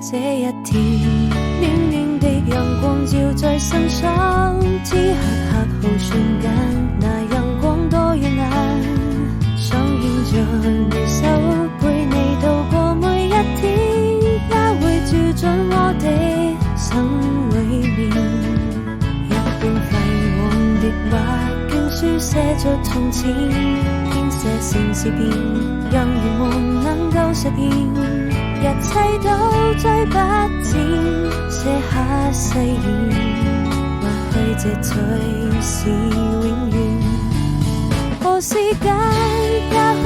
這一天，暖暖的陽光照在身上，此刻刻好瞬間，那陽光多耀眼，想牽着你手陪你度過每一天，也會照進我哋心裏面。一本廢往的畫經書寫着從前，編寫成詩篇，讓願望能夠實現。一切都追不剪，寫下誓言，或許這才是永遠。和時間也許